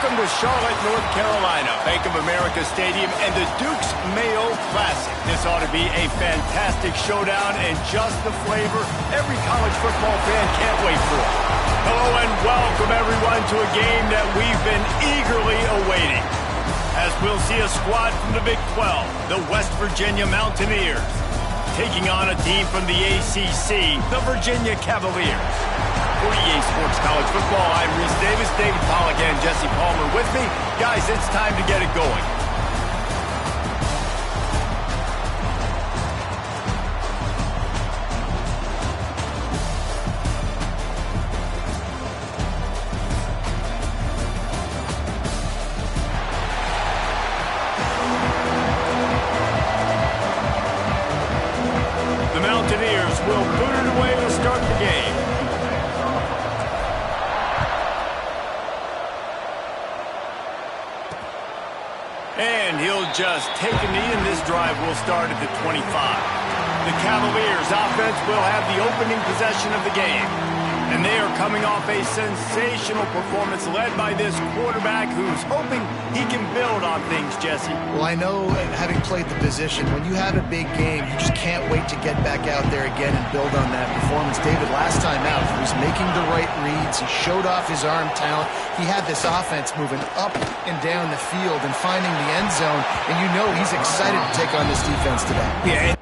Welcome to Charlotte, North Carolina, Bank of America Stadium, and the Duke's Mayo Classic. This ought to be a fantastic showdown and just the flavor every college football fan can't wait for. Hello and welcome everyone to a game that we've been eagerly awaiting. As we'll see a squad from the Big 12, the West Virginia Mountaineers, taking on a team from the ACC, the Virginia Cavaliers. For EA Sports College Football, I'm Reese Davis, David Pollack, and Jesse Palmer with me. Guys, it's time to get it going. The Mountaineers will boot it away to start the game. And he'll just take a knee, and this drive will start at the 25. The Cavaliers' offense will have the opening possession of the game. And they are coming off a sensational performance led by this quarterback who's hoping he can build on things, Jesse. Well, I know, having played the position, when you have a big game, you just can't wait to get back out there again and build on that performance. David, last time out, he was making the right reads. He showed off his arm talent. He had this offense moving up and down the field and finding the end zone. And you know he's excited to take on this defense today. Yeah.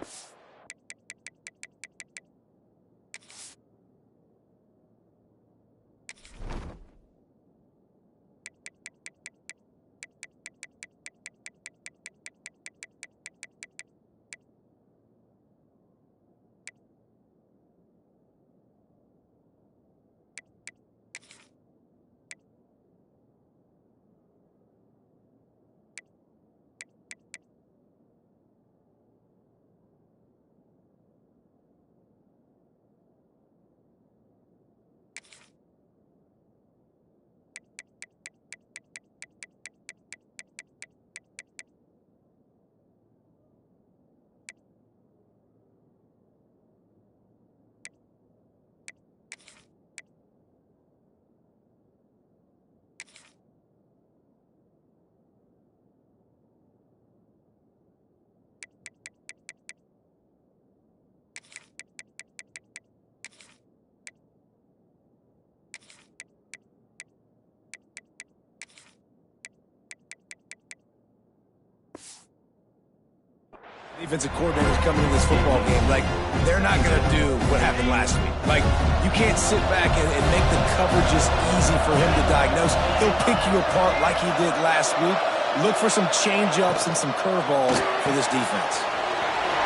Defensive coordinators coming into this football game, like, they're not going to do what happened last week. Like, you can't sit back and make the coverages easy for him to diagnose. He'll pick you apart like he did last week. Look for some change-ups and some curveballs for this defense.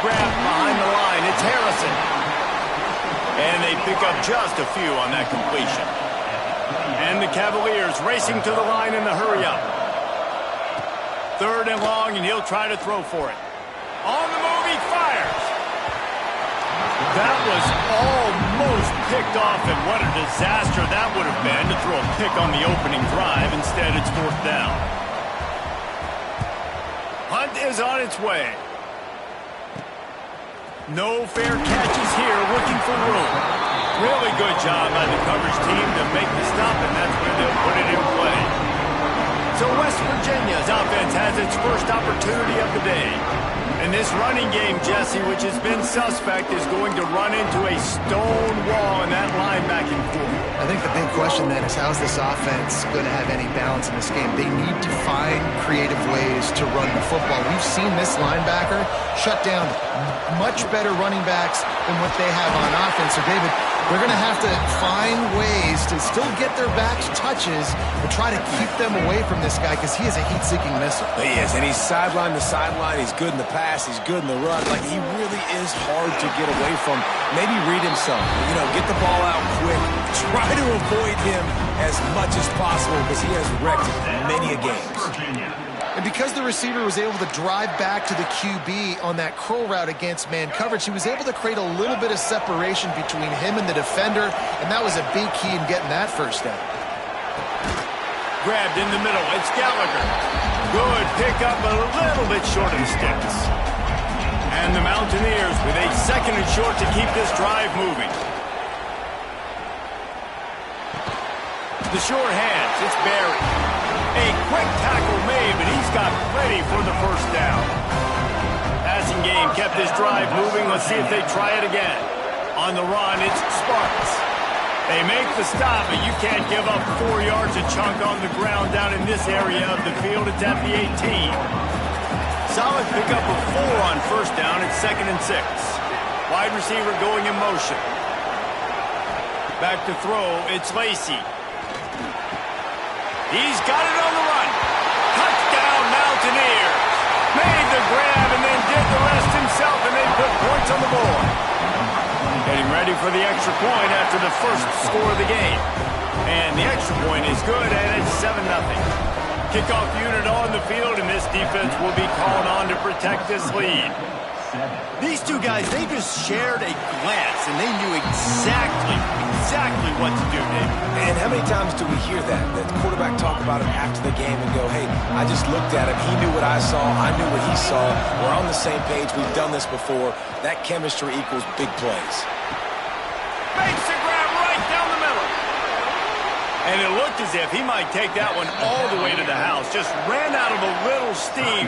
Grab behind the line. It's Harrison. And they pick up just a few on that completion. And the Cavaliers racing to the line in the hurry-up. 3rd and long, and he'll try to throw for it. On the move, he fires. That was almost picked off, and what a disaster that would have been to throw a pick on the opening drive. Instead, it's 4th down. Hunt is on its way. No fair catches here, looking for room. Really good job by the coverage team to make the stop, and that's where they'll put it in play. So West Virginia's offense has its first opportunity of the day. And this running game, Jesse, which has been suspect, is going to run into a stone wall in that linebacking core. I think the big question then is, how's this offense going to have any balance in this game? They need to find creative ways to run the football. We've seen this linebacker shut down much better running backs than what they have on offense. So, David, they're going to have to find ways to still get their backs touches and try to keep them away from this guy because he is a heat-seeking missile. He is, and he's sideline to sideline. He's good in the pass. He's good in the run. Like, he really is hard to get away from. Maybe read him some. You know, get the ball out quick. Try to avoid him as much as possible because he has wrecked many a game. And because the receiver was able to drive back to the QB on that curl route against man coverage, he was able to create a little bit of separation between him and the defender, and that was a big key in getting that first down. Grabbed in the middle. It's Gallagher. Good pickup, a little bit short of the sticks. And the Mountaineers with a 2nd and short to keep this drive moving. The short hands. It's Barry. A quick tackle made, but he's got plenty for the first down. Passing game kept his drive moving. Let's see if they try it again. On the run, it's Sparks. They make the stop, but you can't give up 4 yards a chunk on the ground down in this area of the field. It's at the 18. Solid pickup of 4 on first down. It's 2nd and 6. Wide receiver going in motion. Back to throw, it's Lacey. He's got it on the run. Touchdown, Mountaineers. Made the grab and then did the rest himself, and they put points on the board. Getting ready for the extra point after the first score of the game. And the extra point is good, and it's 7-0. Kickoff unit on the field, and this defense will be called on to protect this lead. These two guys, they just shared a glance, and they knew exactly what to do, Dave. And how many times do we hear that? The quarterback talk about him after the game and go, hey, I just looked at him. He knew what I saw. I knew what he saw. We're on the same page. We've done this before. That chemistry equals big plays. Makes the grab right down the middle. And it looked as if he might take that one all the way to the house. Just ran out of a little steam.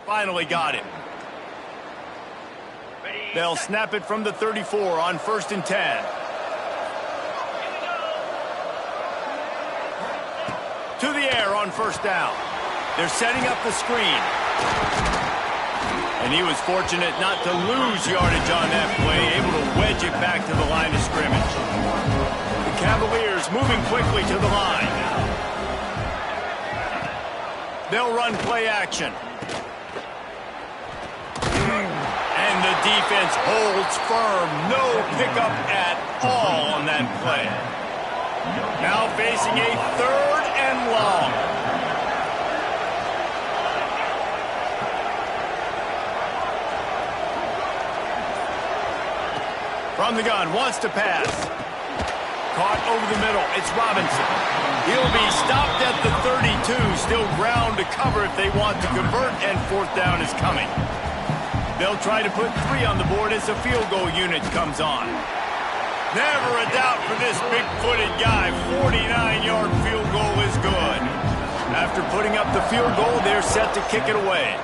Finally got him. They'll snap it from the 34 on 1st and 10. To the air on 1st down. They're setting up the screen. And he was fortunate not to lose yardage on that play, able to wedge it back to the line of scrimmage. The Cavaliers moving quickly to the line. They'll run play action. And the defense holds firm. No pickup at all on that play. Now facing a 3rd and long. From the gun, wants to pass. Caught over the middle. It's Robinson. He'll be stopped at the 32. Still ground to cover if they want to convert, and 4th down is coming. They'll try to put 3 on the board as the field goal unit comes on. Never a doubt for this big-footed guy. 49-yard field goal is good. After putting up the field goal, they're set to kick it away.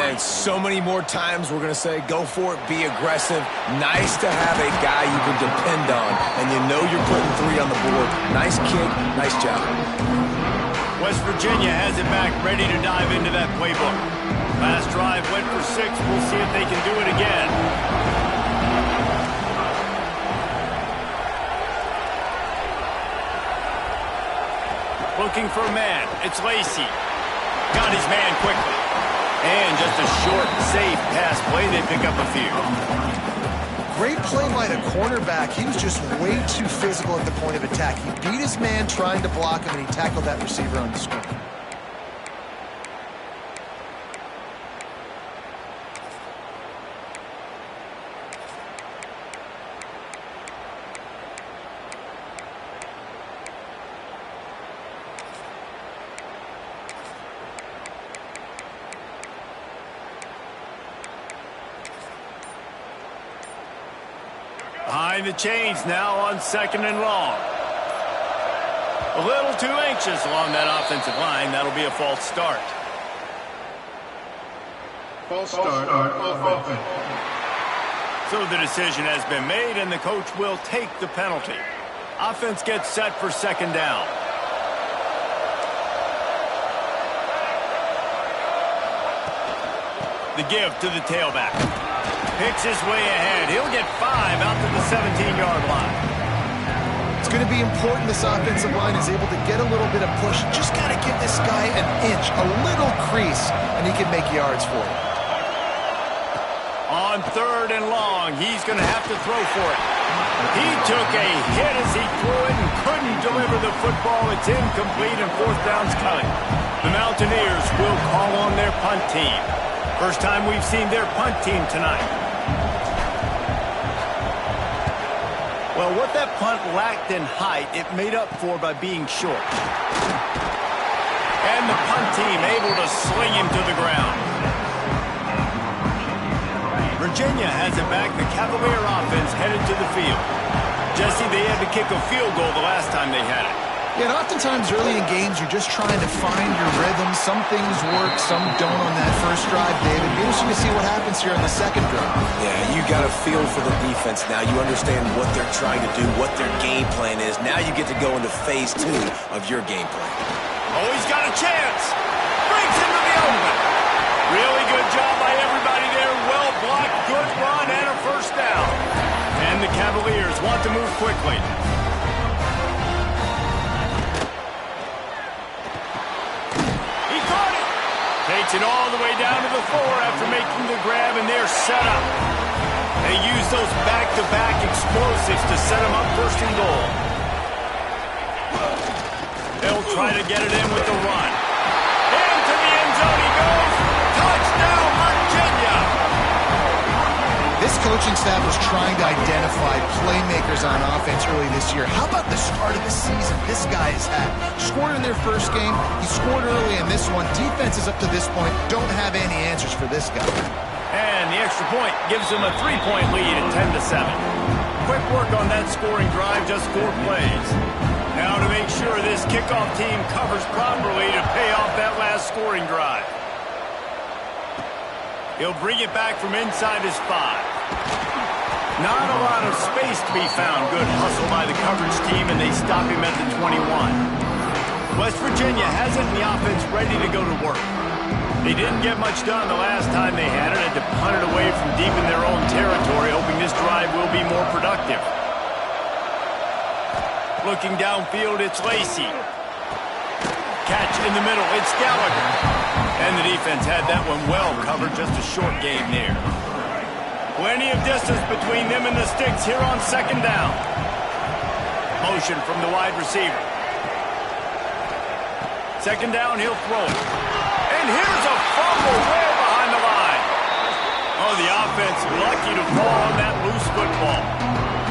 Man, so many more times we're going to say, go for it, be aggressive. Nice to have a guy you can depend on, and you know you're putting 3 on the board. Nice kick, nice job. West Virginia has it back, ready to dive into that playbook. Last drive went for 6. We'll see if they can do it again. Looking for a man. It's Lacey. Got his man quickly. And just a short, safe pass play. They pick up a few. Great play by the cornerback. He was just way too physical at the point of attack. He beat his man trying to block him, and he tackled that receiver on the screen. Behind the chains now on 2nd and long. A little too anxious along that offensive line. That'll be a false start. False start offense. So the decision has been made, and the coach will take the penalty. Offense gets set for second down. The give to the tailback. Picks his way ahead. He'll get 5 out to the 17-yard line. It's going to be important this offensive line is able to get a little bit of push. Just got to give this guy an inch, a little crease, and he can make yards for it. On 3rd and long, he's going to have to throw for it. He took a hit as he threw it and couldn't deliver the football. It's incomplete, and 4th down's coming. The Mountaineers will call on their punt team. First time we've seen their punt team tonight. Well, what that punt lacked in height, it made up for by being short. And the punt team able to sling him to the ground. Virginia has it back. The Cavalier offense headed to the field. Jesse, they had to kick a field goal the last time they had it. Yeah, and oftentimes early in games, you're just trying to find your rhythm. Some things work, some don't on that first drive, David. Be interesting to see what happens here on the second drive. Yeah, you got a feel for the defense now. You understand what they're trying to do, what their game plan is. Now you get to go into phase 2 of your game plan. Oh, he's got a chance. Brings him to the open. Really good job by everybody there. Well blocked, good run, and a first down. And the Cavaliers want to move quickly. Takes it all the way down to the 4 after making the grab, and they're set up. They use those back-to-back explosives to set them up 1st and goal. They'll try to get it in with the run. Into the end zone he goes. Touchdown, Virginia! This coaching staff was trying to identify playmakers on offense early this year. How about the start of the season this guy has had? Scored in their first game. He scored early in this one. Defenses up to this point don't have any answers for this guy. And the extra point gives them a 3-point lead at 10-7. Quick work on that scoring drive, just 4 plays. Now to make sure this kickoff team covers properly to pay off that last scoring drive. He'll bring it back from inside his 5. Not a lot of space to be found. Good hustle by the coverage team, and they stop him at the 21. West Virginia has it, and the offense ready to go to work. They didn't get much done the last time they had it. Had to punt it away from deep in their own territory, hoping this drive will be more productive. Looking downfield, it's Lacey. Catch in the middle, it's Gallagher. And the defense had that one well covered, just a short game there. Plenty of distance between them and the sticks here on 2nd down. Motion from the wide receiver. 2nd down, he'll throw it. And here's a fumble way behind the line. Oh, the offense lucky to fall on that loose football.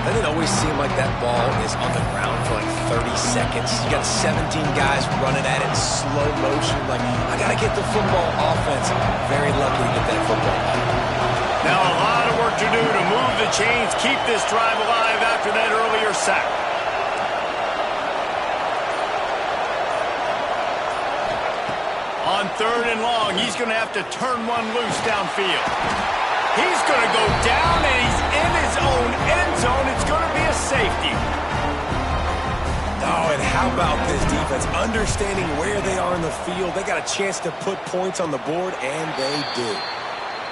Doesn't it always seem like that ball is on the ground for like 30 seconds? You got 17 guys running at it in slow motion. Like, I got to get the football offense. Very lucky to get that football back. Now a lot of work to do to move the chains, keep this drive alive after that earlier sack. On 3rd and long, he's going to have to turn one loose downfield. He's going to go down, and he's in his own end zone. It's going to be a safety. Oh, and how about this defense? Understanding where they are in the field. They got a chance to put points on the board, and they do.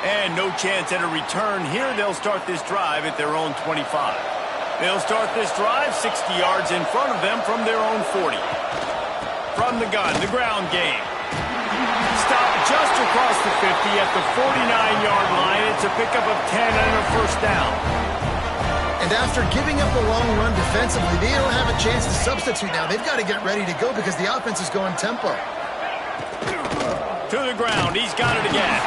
And no chance at a return here. They'll start this drive at their own 25. They'll start this drive 60 yards in front of them from their own 40. From the gun, the ground game. Stop just across the 50 at the 49-yard line. It's a pickup of 10 and a first down. And after giving up a long run defensively, they don't have a chance to substitute now. They've got to get ready to go because the offense is going tempo. To the ground. He's got it again.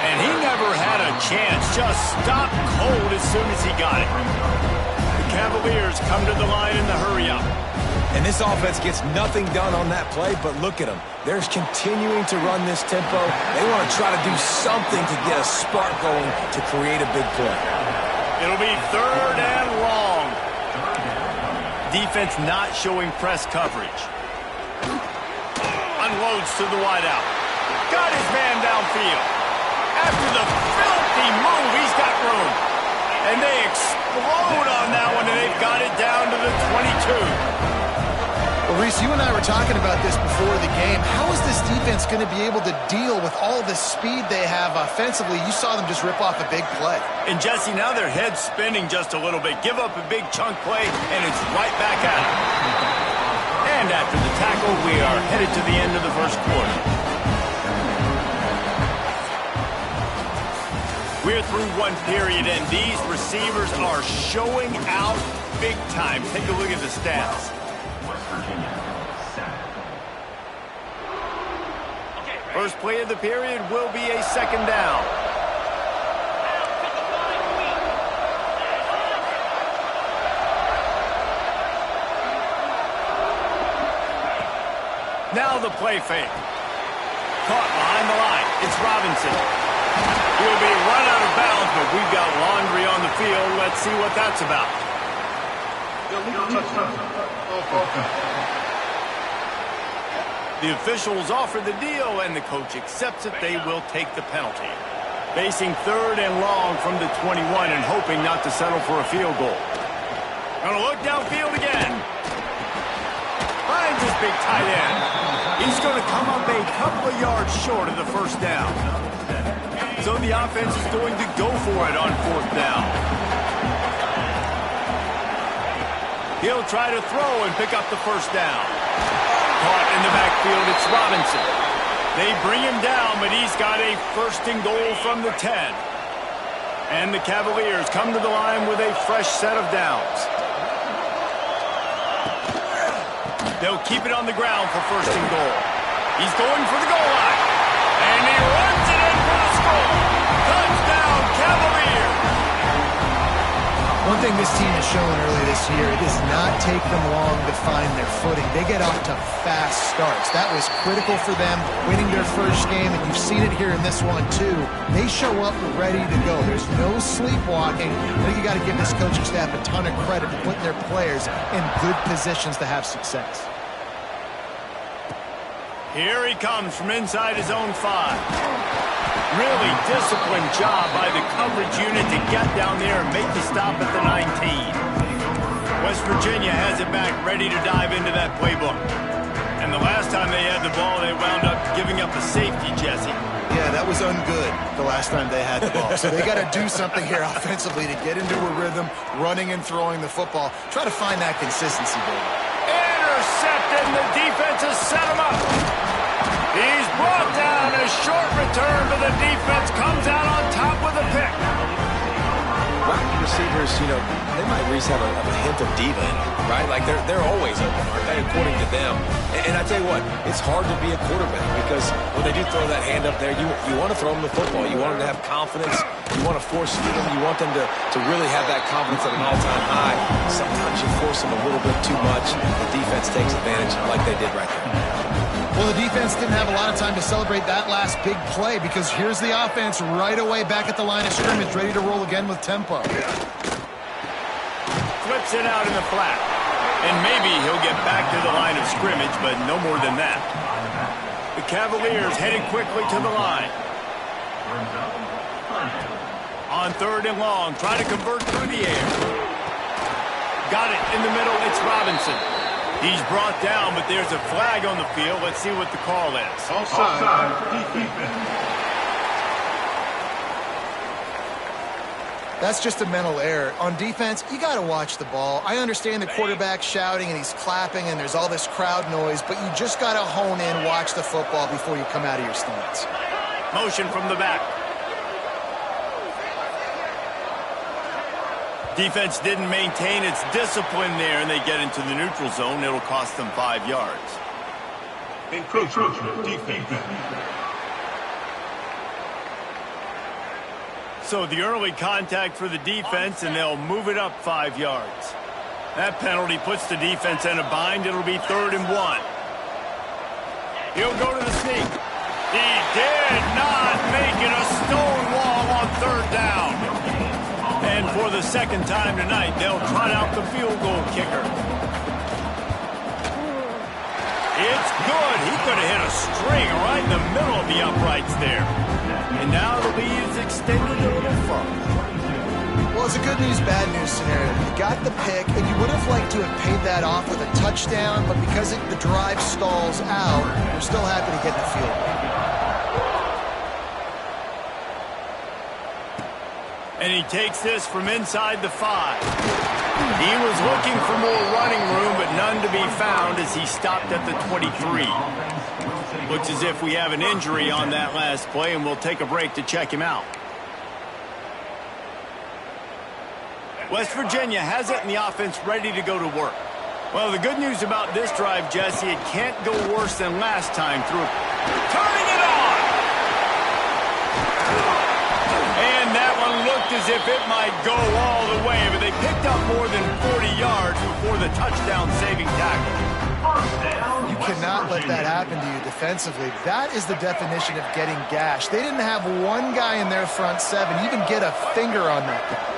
And he never had a chance. Just stopped cold as soon as he got it. The Cavaliers come to the line in the hurry-up. And this offense gets nothing done on that play, but look at them. They're continuing to run this tempo. They want to try to do something to get a spark going to create a big play. It'll be 3rd and long. Defense not showing press coverage. Unloads to the wideout. Got his man downfield. After the filthy move, he's got room. And they explode on that one, and they've got it down to the 22. Well, Reese, you and I were talking about this before the game. How is this defense going to be able to deal with all the speed they have offensively? You saw them just rip off a big play. And, Jesse, now their head's spinning just a little bit. Give up a big chunk play, and it's right back at them. And after the tackle, we are headed to the end of the first quarter. We're through one period, and these receivers are showing out big time. Take a look at the stats. First play of the period will be a second down. Now the play fake. Caught behind the line. It's Robinson. He'll be run out of bounds, but we've got laundry on the field. Let's see what that's about. The officials offer the deal, and the coach accepts it. They will take the penalty. Facing third and long from the 21 and hoping not to settle for a field goal. Gonna look downfield again. Finds his big tight end. He's gonna come up a couple of yards short of the first down. So the offense is going to go for it on fourth down. He'll try to throw and pick up the first down. Caught in the backfield, it's Robinson. They bring him down, but he's got a first and goal from the 10. And the Cavaliers come to the line with a fresh set of downs. They'll keep it on the ground for first and goal. He's going for the goal line. And he runs it in for the score. Touchdown, Cavaliers. One thing this team has shown early this year, it does not take them long to find their footing. They get off to fast starts. That was critical for them, winning their first game, and you've seen it here in this one too. They show up ready to go. There's no sleepwalking. I think you got to give this coaching staff a ton of credit for putting their players in good positions to have success. Here he comes from inside his own 5. Really disciplined job by the coverage unit to get down there and make the stop at the 19. West Virginia has it back, ready to dive into that playbook. And the last time they had the ball, they wound up giving up a safety, Jesse. Yeah, that was ungood the last time they had the ball. So they got to do something here offensively to get into a rhythm, running and throwing the football. Try to find that consistency, baby. Intercepted, and the defense has set him up. He's brought down. A short return, but the defense comes out on top with a pick. Wacky receivers, you know, they might at least have a hint of diva in them, right? Like they're always open, aren't they, according to them? And I tell you what, it's hard to be a quarterback because when they do throw that hand up there, you want to throw them the football. You want them to have confidence. You want to force feed them. You want them to really have that confidence at an all-time high. Sometimes you force them a little bit too much. The defense takes advantage like they did right there. Well, the defense didn't have a lot of time to celebrate that last big play because here's the offense right away back at the line of scrimmage, ready to roll again with tempo. Flips it out in the flat. And maybe he'll get back to the line of scrimmage, but no more than that. The Cavaliers headed quickly to the line. On third and long, try to convert through the air. Got it in the middle, it's Robinson. He's brought down, but there's a flag on the field. Let's see what the call is. Offside. That's just a mental error. On defense, you got to watch the ball. I understand the quarterback shouting and he's clapping and there's all this crowd noise, but you just got to hone in, watch the football before you come out of your stance. Motion from the back. Defense didn't maintain its discipline there, and they get into the neutral zone. It'll cost them 5 yards. Encroachment, defense. So the early contact for the defense, and they'll move it up 5 yards. That penalty puts the defense in a bind. It'll be 3rd and 1. He'll go to the sneak. He did not make it a stone wall on 3rd down. And for the second time tonight, they'll trot out the field goal kicker. It's good. He could have hit a string right in the middle of the uprights there. And now the lead is extended a little further. Well, it's a good news, bad news scenario. You got the pick, and you would have liked to have paid that off with a touchdown, but because the drive stalls out, you're still happy to get the field goal. And he takes this from inside the 5. He was looking for more running room, but none to be found as he stopped at the 23. Looks as if we have an injury on that last play, and we'll take a break to check him out. West Virginia has it in the offense ready to go to work. Well, the good news about this drive, Jesse, it can't go worse than last time through turning it on! And that one looked as if it might go all the way, but they picked up more than 40 yards before the touchdown-saving tackle. You cannot let that happen to you defensively. That is the definition of getting gashed. They didn't have one guy in their front 7 even get a finger on that guy.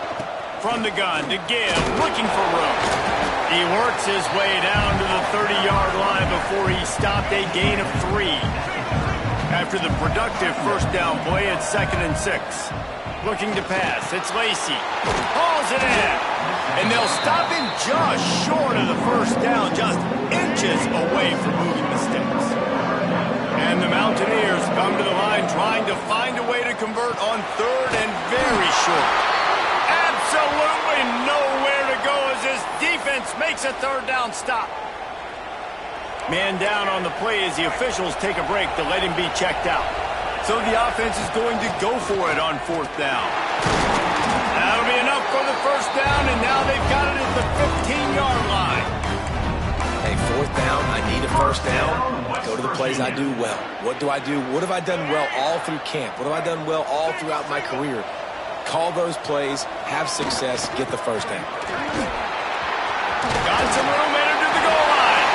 From the gun to give, looking for room. He works his way down to the 30-yard line before he stopped, a gain of 3. After the productive first down play, it's 2nd and 6. Looking to pass, it's Lacey. Hauls it in. And they'll stop him just short of the first down, just inches away from moving the sticks. And the Mountaineers come to the line trying to find a way to convert on 3rd and very short. Absolutely nowhere to go as this defense makes a 3rd down stop. Man down on the play as the officials take a break to let him be checked out. So the offense is going to go for it on 4th down. That'll be enough for the first down, and now they've got it at the 15-yard line. Hey, 4th down, I need a first down. Go to the plays I do well. What do I do? What have I done well all through camp? What have I done well all throughout my career? Call those plays, have success, get the first down. Got some room entered to the goal line.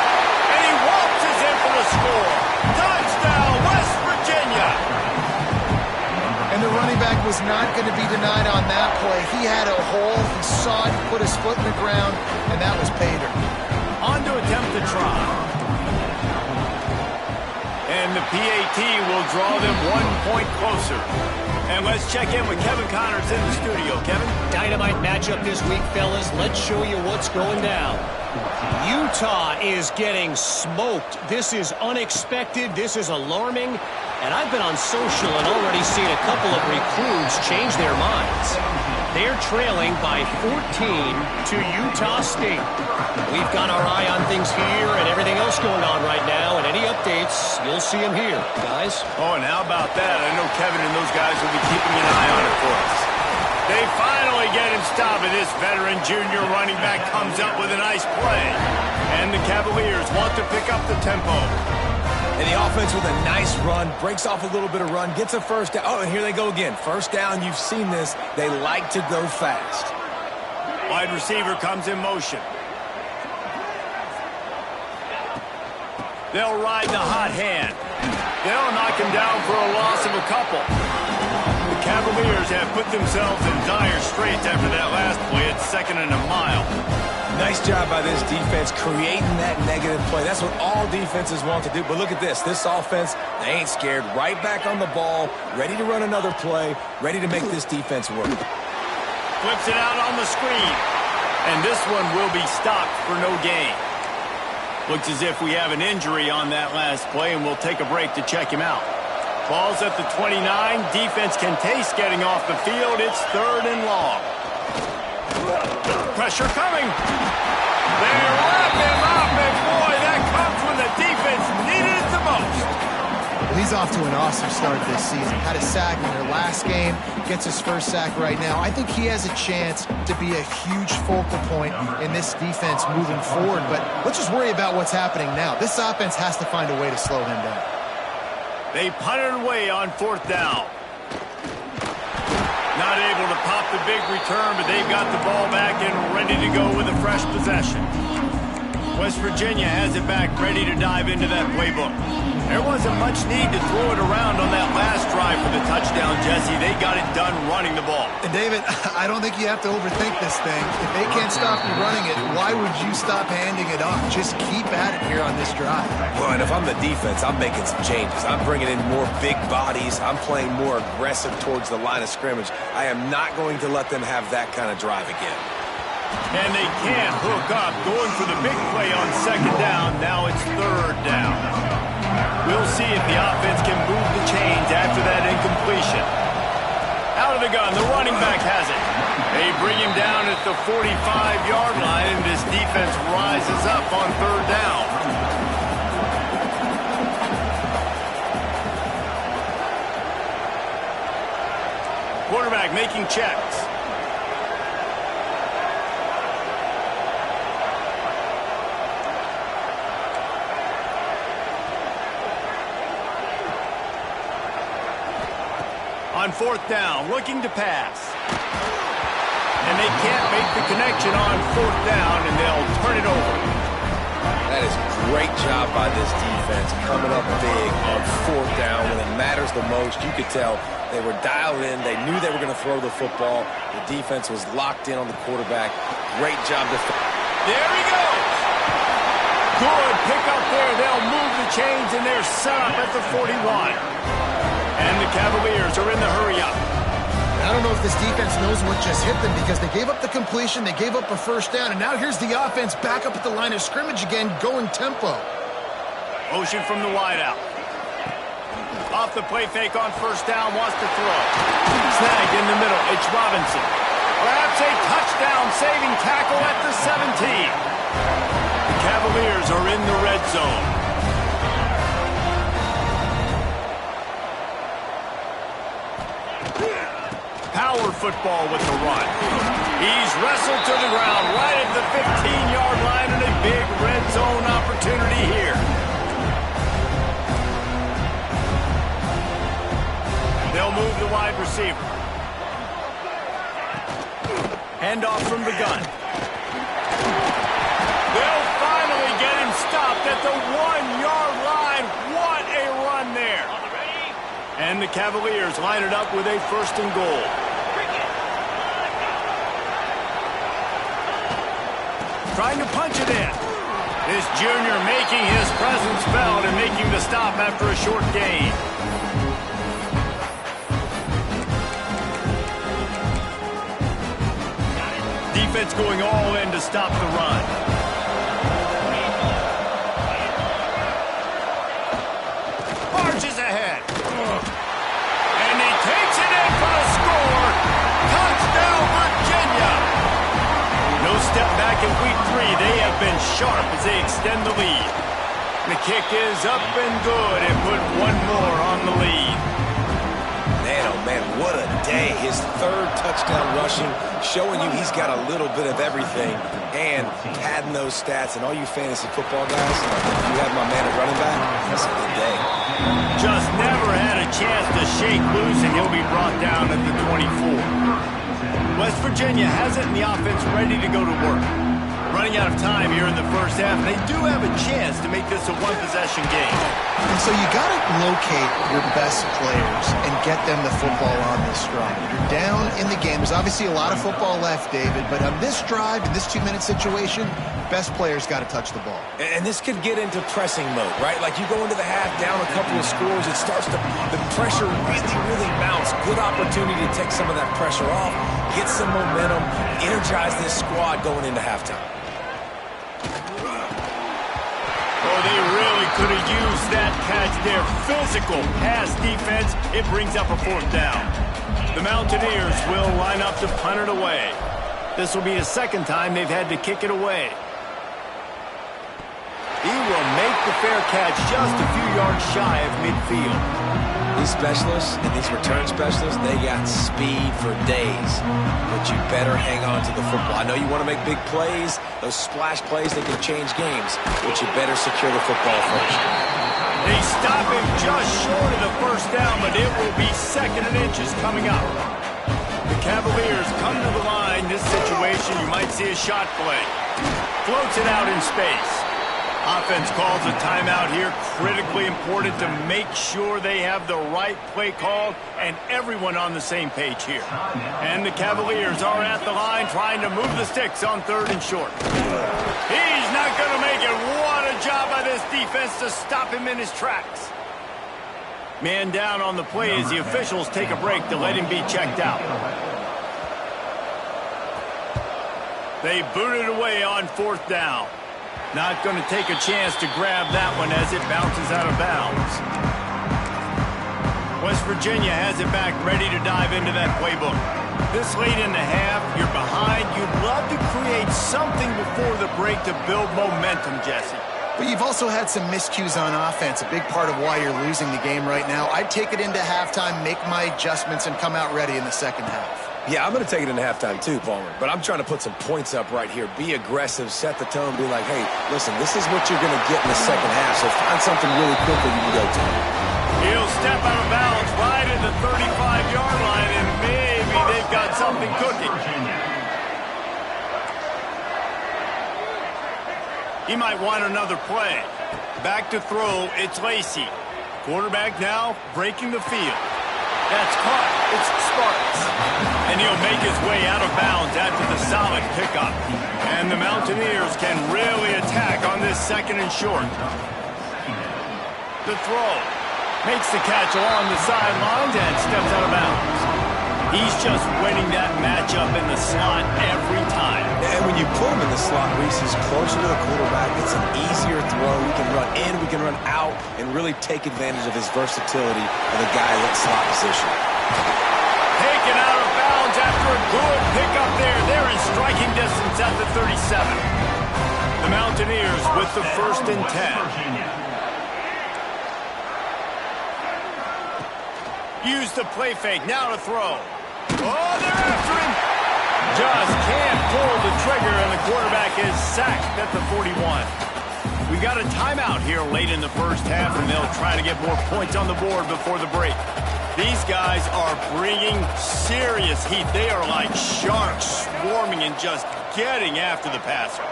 And he waltzes in for the score. Touchdown, West Virginia. And the running back was not going to be denied on that play. He had a hole, he saw it, he put his foot in the ground, and that was pay dirt. On to attempt the try. And the PAT will draw them 1 point closer. And let's check in with Kevin Connors in the studio. Kevin? Dynamite matchup this week, fellas. Let's show you what's going down. Utah is getting smoked. This is unexpected. This is alarming. And I've been on social and already seen a couple of recruits change their minds. They're trailing by 14 to Utah State. We've got our eye on things here and everything else going on right now, and any updates, you'll see them here, guys. Oh, and how about that? I know Kevin and those guys will be keeping an eye on it for us. They finally get him stopped, and this veteran junior running back comes up with a nice play. And the Cavaliers want to pick up the tempo. And the offense with a nice run, breaks off a little bit of run, gets a first down. Oh, and here they go again. First down, you've seen this. They like to go fast. Wide receiver comes in motion. They'll ride the hot hand. They'll knock him down for a loss of a couple. The Cavaliers have put themselves in dire straits after that last play at 2nd and a mile. Nice job by this defense creating that negative play. That's what all defenses want to do. But look at this. This offense, they ain't scared. Right back on the ball, ready to run another play, ready to make this defense work. Flips it out on the screen. And this one will be stopped for no gain. Looks as if we have an injury on that last play, and we'll take a break to check him out. Ball's at the 29. Defense can taste getting off the field. It's 3rd and long. Pressure coming. They wrap him up, and boy, that comes when the defense needed it the most. Well, he's off to an awesome start this season. Had a sack in their last game, gets his first sack right now. I think he has a chance to be a huge focal point in this defense moving forward, but let's just worry about what's happening now. This offense has to find a way to slow him down. They punted away on 4th down. Not able to pop the big return, but they've got the ball back and ready to go with a fresh possession. West Virginia has it back, ready to dive into that playbook. There wasn't much need to throw it around on that last drive for the touchdown, Jesse. They got it done running the ball. And David, I don't think you have to overthink this thing. If they can't stop you running it, why would you stop handing it off? Just keep at it here on this drive. Well, and if I'm the defense, I'm making some changes. I'm bringing in more big bodies. I'm playing more aggressive towards the line of scrimmage. I am not going to let them have that kind of drive again. And they can't hook up. Going for the big play on second down. Now it's third down. We'll see if the offense can move the chains after that incompletion. Out of the gun, the running back has it. They bring him down at the 45-yard line, and this defense rises up on third down. Quarterback making checks. On fourth down, looking to pass. And they can't make the connection on fourth down, and they'll turn it over. That is a great job by this defense, coming up big on fourth down when it matters the most. You could tell they were dialed in. They knew they were going to throw the football. The defense was locked in on the quarterback. Great job. There he goes. Good pick up there. They'll move the chains, and they're set up at the 41. And the Cavaliers are in the hurry-up. I don't know if this defense knows what just hit them because they gave up the completion, they gave up a first down, and now here's the offense back up at the line of scrimmage again, going tempo. Motion from the wideout. Off the play fake on first down, wants to throw. Snagged in the middle, it's Robinson. Perhaps a touchdown-saving tackle at the 17. The Cavaliers are in the red zone. Power football with the run. He's wrestled to the ground right at the 15-yard line, and a big red zone opportunity here. They'll move the wide receiver. Handoff from the gun. They'll finally get him stopped at the 1-yard line. What a run there. And the Cavaliers line it up with a first and goal. Trying to punch it in. This junior making his presence felt and making the stop after a short gain. Defense going all in to stop the run. Marches ahead. And he takes it in for a score. Touchdown, Virginia. No step back in week 3. They have been sharp as they extend the lead. The kick is up and good and put one more on the lead. Man, oh man, what a day. His third touchdown rushing, showing you he's got a little bit of everything. And padding those stats, and all you fantasy football guys, if you have my man at running back, that's a good day. Just never had a chance to shake loose, and he'll be brought down at the 24. West Virginia has it, and the offense ready to go to work. Running out of time here in the first half, and they do have a chance to make this a one-possession game. And so you got to locate your best players and get them the football on this drive. You're down in the game. There's obviously a lot of football left, David, but on this drive, in this 2-minute situation, best players got to touch the ball. And this could get into pressing mode, right? Like you go into the half, down a couple of scores, it starts to, the pressure really mounts. Good opportunity to take some of that pressure off, get some momentum, energize this squad going into halftime. Oh, they really could have used that catch there. Physical pass defense. It brings up a fourth down. The Mountaineers will line up to punt it away. This will be the second time they've had to kick it away. He will make the fair catch just a few yards shy of midfield. These specialists and these return specialists, they got speed for days. But you better hang on to the football. I know you want to make big plays. Those splash plays, they can change games. But you better secure the football first. They stop him just short of the first down, but it will be second and inches coming up. The Cavaliers come to the line. This situation, you might see a shot play. Floats it out in space. Offense calls a timeout here. Critically important to make sure they have the right play called and everyone on the same page here. And the Cavaliers are at the line trying to move the sticks on 3rd and short. He's not going to make it. What a job by this defense to stop him in his tracks. Man down on the play as the officials take a break to let him be checked out. They boot it away on 4th down. Not going to take a chance to grab that one as it bounces out of bounds. West Virginia has it back, ready to dive into that playbook. This late in the half, you're behind. You'd love to create something before the break to build momentum, Jesse. But you've also had some miscues on offense, a big part of why you're losing the game right now. I'd take it into halftime, make my adjustments, and come out ready in the second half. Yeah, I'm going to take it into halftime too, Palmer. But I'm trying to put some points up right here. Be aggressive, set the tone, be like, hey, listen, this is what you're going to get in the second half, so find something really quickly you can go to. He'll step out of bounds right at the 35-yard line, and maybe they've got something cooking. He might want another play. Back to throw, it's Lacey. Quarterback now breaking the field. That's caught. It's Sparks. And he'll make his way out of bounds after the solid pickup. And the Mountaineers can really attack on this 2nd and short. The throw. Makes the catch along the sidelines and steps out of bounds. He's just winning that matchup in the slot every time. And when you put him in the slot, Reese, he's closer to the quarterback. It's an easier throw. We can run in, we can run out, and really take advantage of his versatility of the guy in that slot position. Taken out of bounds after a good pickup there. They're in striking distance at the 37. The Mountaineers with the 1st and 10. Use the play fake. Now to throw. Oh, they're after him. Just can't pull the trigger, and the quarterback is sacked at the 41. We got a timeout here late in the first half, and they'll try to get more points on the board before the break. These guys are bringing serious heat. They are like sharks swarming and just getting after the passer.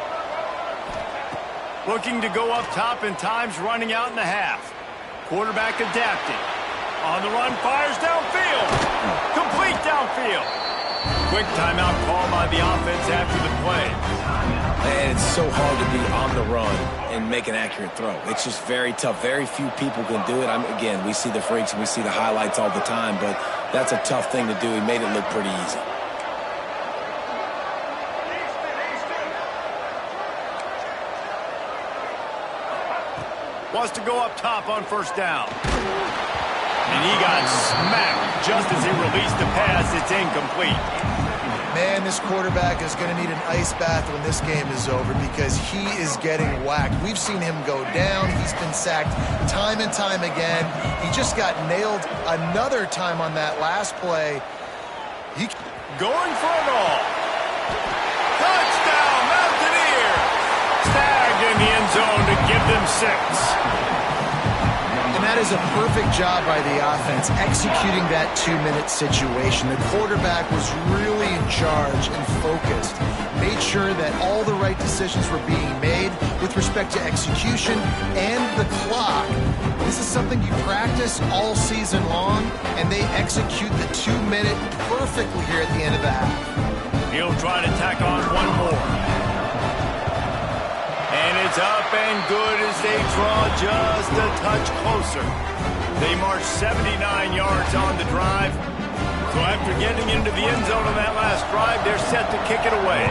Looking to go up top, and time's running out in the half. Quarterback adapting. On the run, fires downfield. Complete downfield. Quick timeout call by the offense after the play. And it's so hard to be on the run and make an accurate throw. It's just very tough. Very few people can do it. Again, we see the freaks and we see the highlights all the time, but that's a tough thing to do. He made it look pretty easy. Wants to go up top on 1st down. And he got smacked just as he released the pass. It's incomplete. Man, this quarterback is going to need an ice bath when this game is over because he is getting whacked. We've seen him go down. He's been sacked time and time again. He just got nailed another time on that last play. Going for it all. Touchdown, Mountaineers! Snagged in the end zone to give them 6. And that is a perfect job by the offense, executing that 2-minute situation. The quarterback was really in charge and focused. Made sure that all the right decisions were being made with respect to execution and the clock. This is something you practice all season long, and they execute the 2-minute perfectly here at the end of the half. He'll try to tack on one more. And it's up and good as they draw just a touch closer. They march 79 yards on the drive. So after getting into the end zone on that last drive, they're set to kick it away.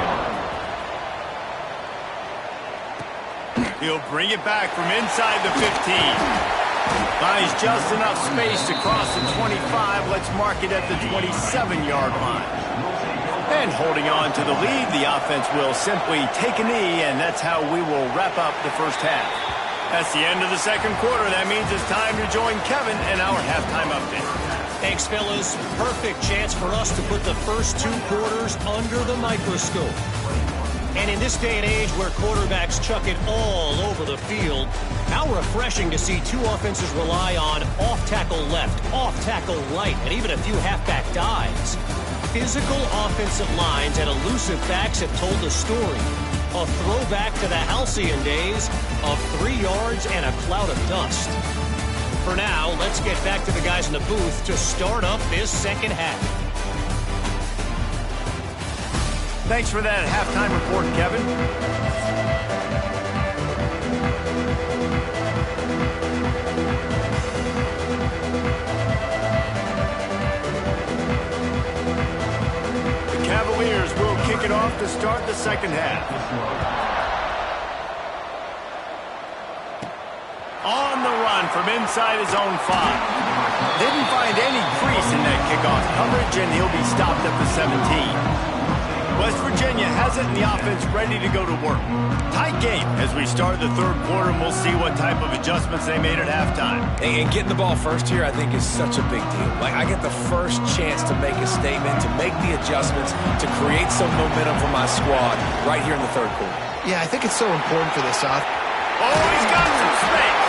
He'll bring it back from inside the 15. Finds just enough space to cross the 25. Let's mark it at the 27-yard line. And holding on to the lead, the offense will simply take a knee, and that's how we will wrap up the first half. That's the end of the second quarter. That means it's time to join Kevin in our halftime update. Thanks, fellas. Perfect chance for us to put the first 2 quarters under the microscope. And in this day and age where quarterbacks chuck it all over the field, how refreshing to see 2 offenses rely on off-tackle left, off-tackle right, and even a few halfback dives. Physical offensive lines and elusive backs have told the story. A throwback to the halcyon days of 3 yards and a cloud of dust. For now, let's get back to the guys in the booth to start up this second half. Thanks for that halftime report, Kevin. The Cavaliers will kick it off to start the second half. On the run from inside his own 5. Didn't find any crease in that kickoff coverage, and he'll be stopped at the 17. West Virginia has it in the offense ready to go to work. Tight game as we start the third quarter, and we'll see what type of adjustments they made at halftime. And getting the ball first here, I think, is such a big deal. Like, I get the first chance to make a statement, to make the adjustments, to create some momentum for my squad right here in the third quarter. Yeah, I think it's so important for this off. Oh, he's got some space.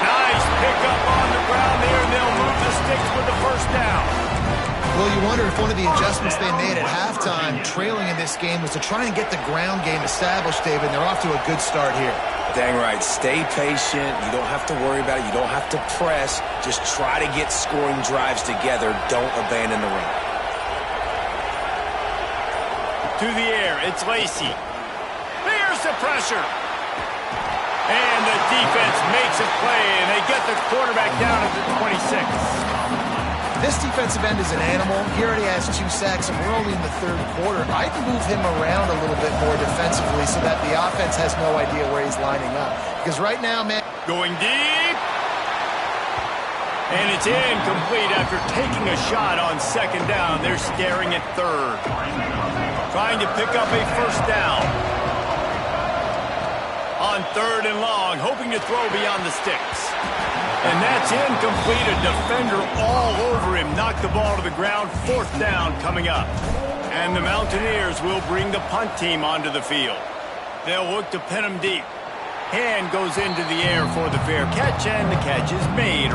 Nice pickup on the ground there, and they'll move the sticks with the first down. Well, you wonder if one of the adjustments they made at halftime, trailing in this game, was to try and get the ground game established, David, and they're off to a good start here. Dang right. Stay patient. You don't have to worry about it. You don't have to press. Just try to get scoring drives together. Don't abandon the run. To the air, it's Lacey. There's the pressure. And the defense makes a play, and they get the quarterback down at the 26. This defensive end is an animal. He already has 2 sacks, and we're only in the third quarter. I'd move him around a little bit more defensively so that the offense has no idea where he's lining up. Because right now, man... Going deep. And it's incomplete after taking a shot on second down. They're staring at third. Trying to pick up a first down. On third and long, hoping to throw beyond the sticks. And that's incomplete. A defender all over him. Knocked the ball to the ground. Fourth down coming up. And the Mountaineers will bring the punt team onto the field. They'll look to pin him deep. Hand goes into the air for the fair catch, and the catch is made.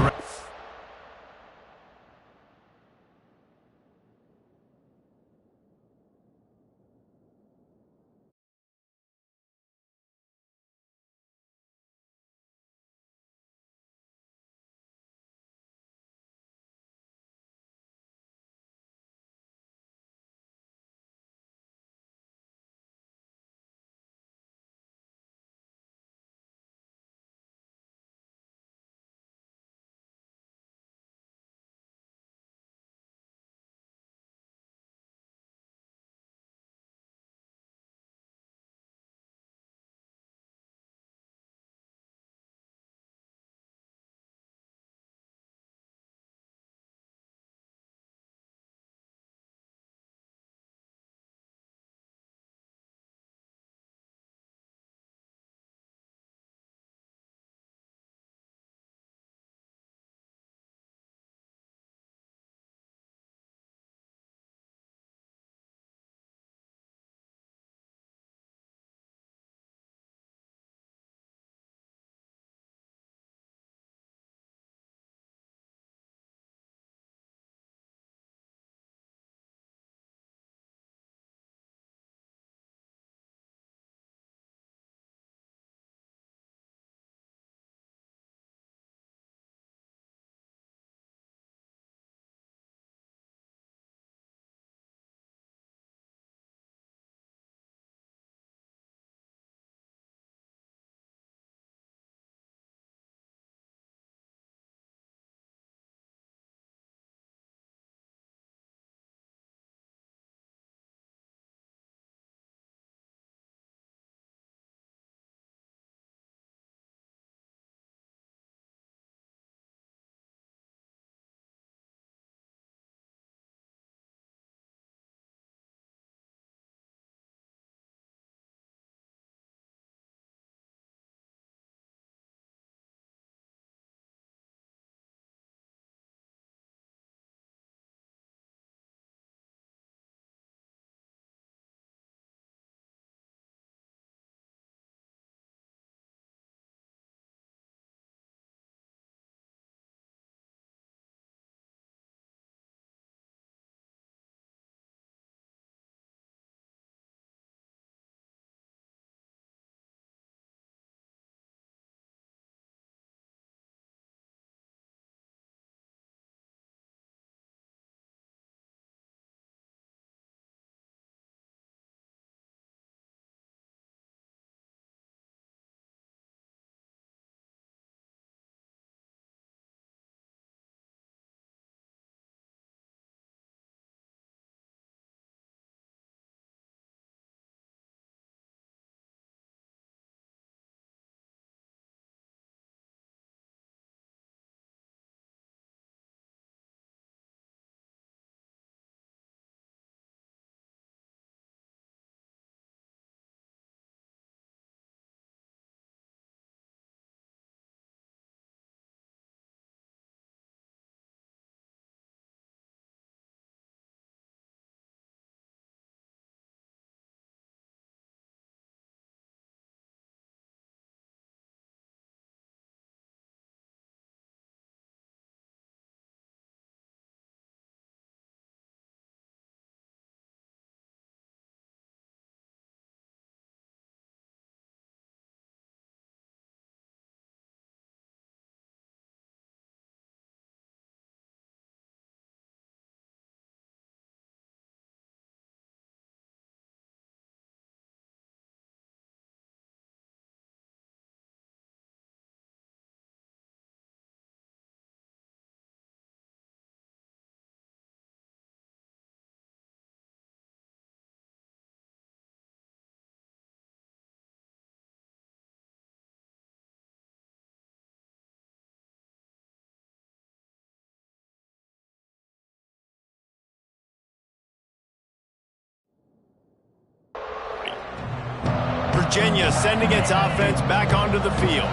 Virginia sending its offense back onto the field.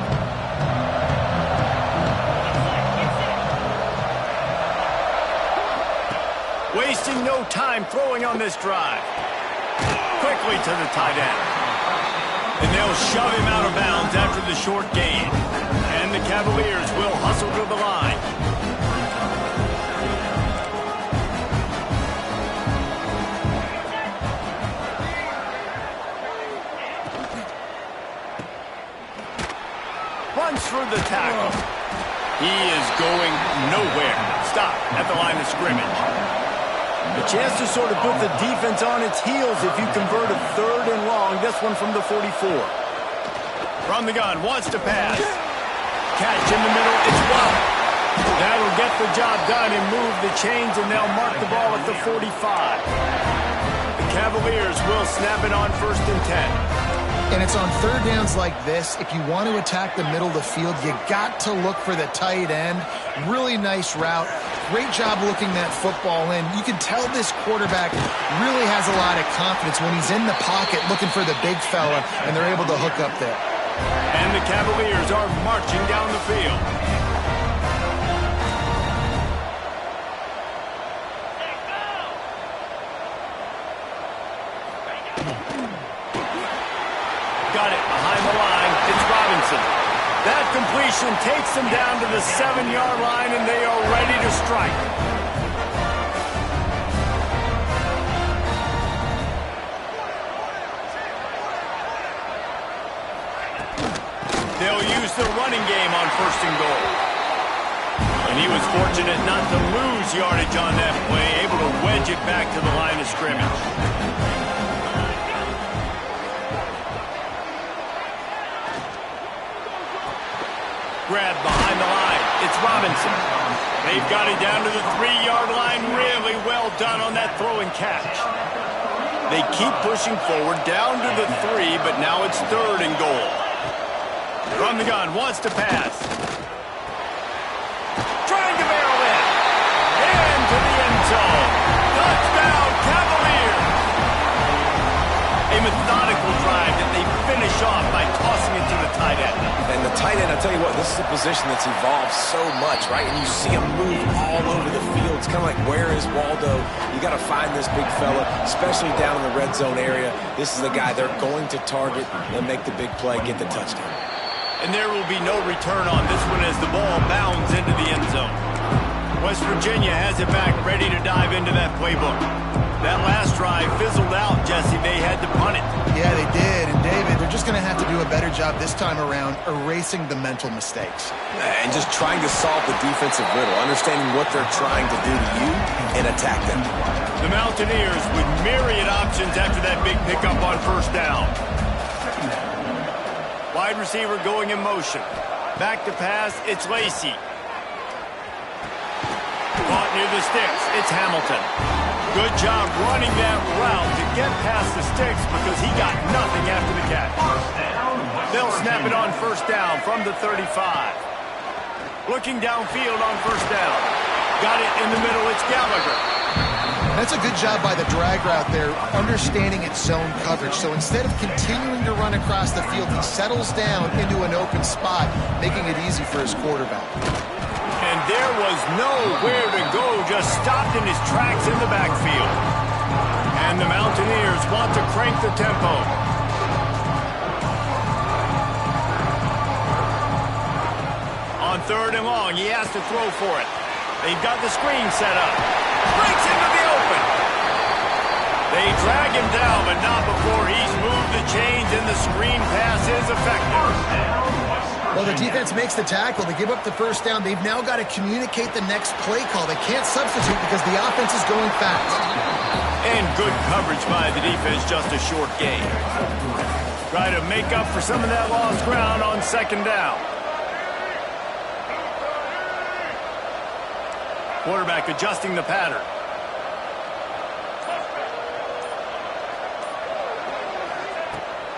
Wasting no time throwing on this drive. Quickly to the tight end. And they'll shove him out of bounds after the short gain. And the Cavaliers will hustle to the line. Runs through the tackle. He is going nowhere. Stop at the line of scrimmage. A chance to sort of put the defense on its heels if you convert a 3rd and long. This one from the 44. From the gun, wants to pass. Catch in the middle, it's Watt. That'll get the job done and move the chains, and they'll mark the ball at the 45. The Cavaliers will snap it on 1st and 10. And it's on 3rd downs like this. If you want to attack the middle of the field, you got to look for the tight end. Really nice route. Great job looking that football in. You can tell this quarterback really has a lot of confidence when he's in the pocket looking for the big fella, and they're able to hook up there. And the Cavaliers are marching down the field. Got it behind the line. It's Robinson. That completion takes them down to the 7-yard line, and they are ready to strike. They'll use the running game on 1st and goal. And he was fortunate not to lose yardage on that play, able to wedge it back to the line of scrimmage. Grab behind the line. It's Robinson. They've got it down to the 3-yard line. Really well done on that throw and catch. They keep pushing forward down to the 3, but now it's 3rd and goal. From the gun, wants to pass. Trying to barrel in. Into the end zone. Touchdown, Cavaliers. A methodical drive that they finish off by tossing it to the tight end. And the tight end, I'll tell you what, this is a position that's evolved so much, right? And you see him move all over the field. It's kind of like, where is Waldo? You got to find this big fella, especially down in the red zone area. This is the guy they're going to target and make the big play, get the touchdown. And there will be no return on this one as the ball bounds into the end zone. West Virginia has it back, ready to dive into that playbook. That last drive fizzled out, Jesse. They had to punt it. Yeah, they did. And, David, they're just going to have to do a better job this time around erasing the mental mistakes. And just trying to solve the defensive riddle, understanding what they're trying to do to you and attack them. The Mountaineers with myriad options after that big pickup on 1st down. Wide receiver going in motion. Back to pass, it's Lacey. Caught near the sticks, it's Hamilton. Good job running that route to get past the sticks because he got nothing after the catch. They'll snap it on 1st down from the 35. Looking downfield on 1st down. Got it in the middle, it's Gallagher. That's a good job by the drag route there, understanding its zone coverage. So instead of continuing to run across the field, he settles down into an open spot, making it easy for his quarterback. And there was nowhere to go, just stopped in his tracks in the backfield. And the Mountaineers want to crank the tempo. On 3rd and long, he has to throw for it. They've got the screen set up. Breaks into the open. They drag him down, but not before he's moved the chains, and the screen pass is effective. Well, the defense makes the tackle. They give up the 1st down. They've now got to communicate the next play call. They can't substitute because the offense is going fast. And good coverage by the defense, just a short gain. Try to make up for some of that lost ground on 2nd down. Quarterback adjusting the pattern.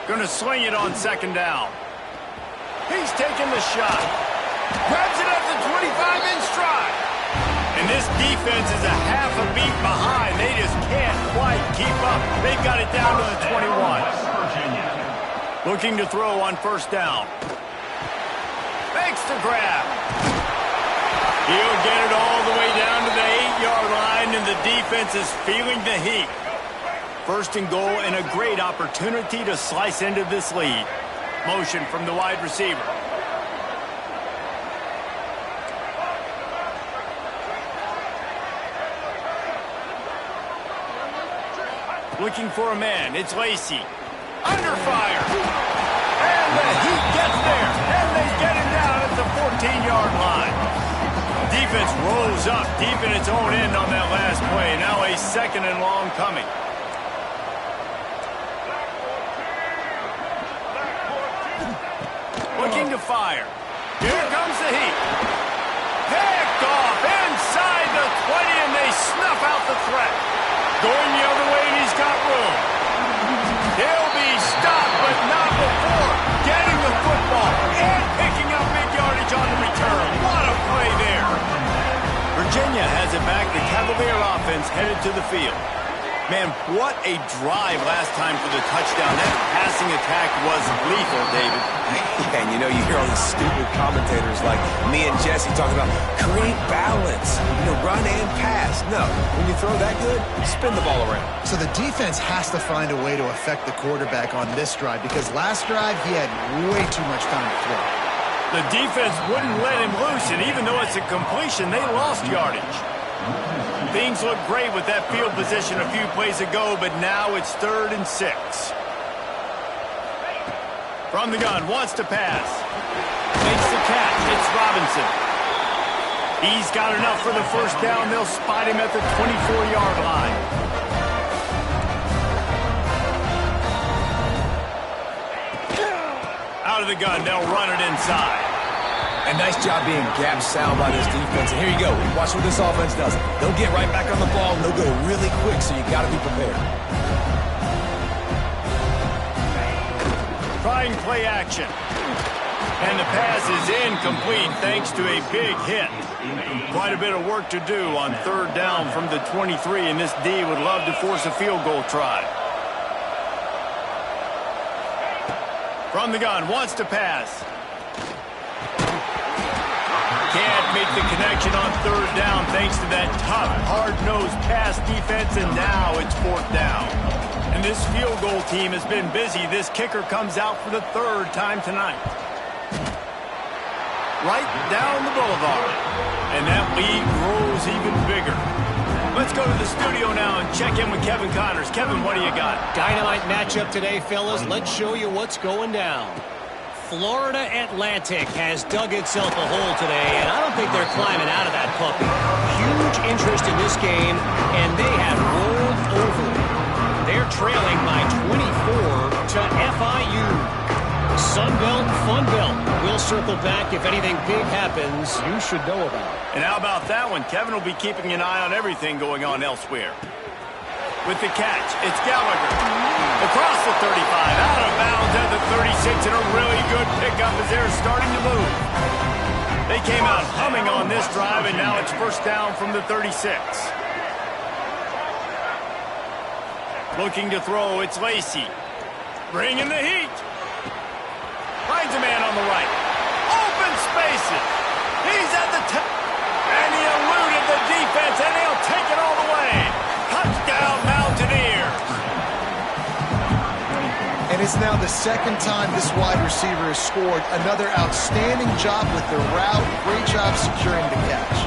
Going to sling it on 2nd down. He's taking the shot. Grabs it at the 25 in stride. And this defense is a half a beat behind. They just can't quite keep up. They've got it down to the 21. Looking to throw on first down. Makes the grab. He'll get it all the way down to the 8-yard line, and the defense is feeling the heat. First and goal, and a great opportunity to slice into this lead. Motion from the wide receiver. Looking for a man. It's Lacey. Under fire. And the heat gets there. And they get him down at the 14-yard line. Defense rolls up deep in its own end on that last play. Now a second and long coming. Looking to fire. Here comes the heat. Picked off inside the 20, and they snuff out the threat. Going the other way, and he's got room. He'll be stopped, but not before getting the football and picking up big yardage on the return. What a play there. Virginia has it back. The Cavalier offense headed to the field. Man, what a drive last time for the touchdown. That passing attack was lethal, David. And you know, you hear all these stupid commentators like me and Jesse talking about create balance, run and pass. No, when you throw that good, spin the ball around. So the defense has to find a way to affect the quarterback on this drive, because last drive he had way too much time to throw. The defense wouldn't let him loose, and even though it's a completion, they lost yardage. Things look great with that field position a few plays ago, but now it's 3rd and 6. From the gun, wants to pass. Makes the catch. It's Robinson. He's got enough for the first down. They'll spot him at the 24-yard line. Out of the gun, they'll run it inside. And nice job being gap sound by this defense. And here you go. Watch what this offense does. They'll get right back on the ball, and they'll go really quick, so you got to be prepared. Trying play action. And the pass is incomplete thanks to a big hit. Quite a bit of work to do on 3rd down from the 23, and this D would love to force a field goal try. From the gun, wants to pass. Can't make the connection on 3rd down thanks to that tough, hard-nosed pass defense, and now it's 4th down. And this field goal team has been busy. This kicker comes out for the 3rd time tonight. Right down the boulevard. And that lead grows even bigger. Let's go to the studio now and check in with Kevin Connors. Kevin, what do you got? Dynamite matchup today, fellas. Let's show you what's going down. Florida Atlantic has dug itself a hole today, and I don't think they're climbing out of that puppy. Huge interest in this game, and they have rolled over. They're trailing by 24 to FIU. Sunbelt, Funbelt. We'll circle back if anything big happens you should know about. And how about that one? Kevin will be keeping an eye on everything going on elsewhere. With the catch, it's Gallagher. Across the 35, out of bounds at the 36, and a really good pickup as they're starting to move. They came out humming on this drive, and now it's 1st down from the 36. Looking to throw, it's Lacey. Bringing the heat. Finds a man on the right. Open spaces. He's at the top. And he eluded the defense, and he'll take it all the way. Touchdown, Mountaineers. And it's now the 2nd time this wide receiver has scored. Another outstanding job with the route. Great job securing the catch.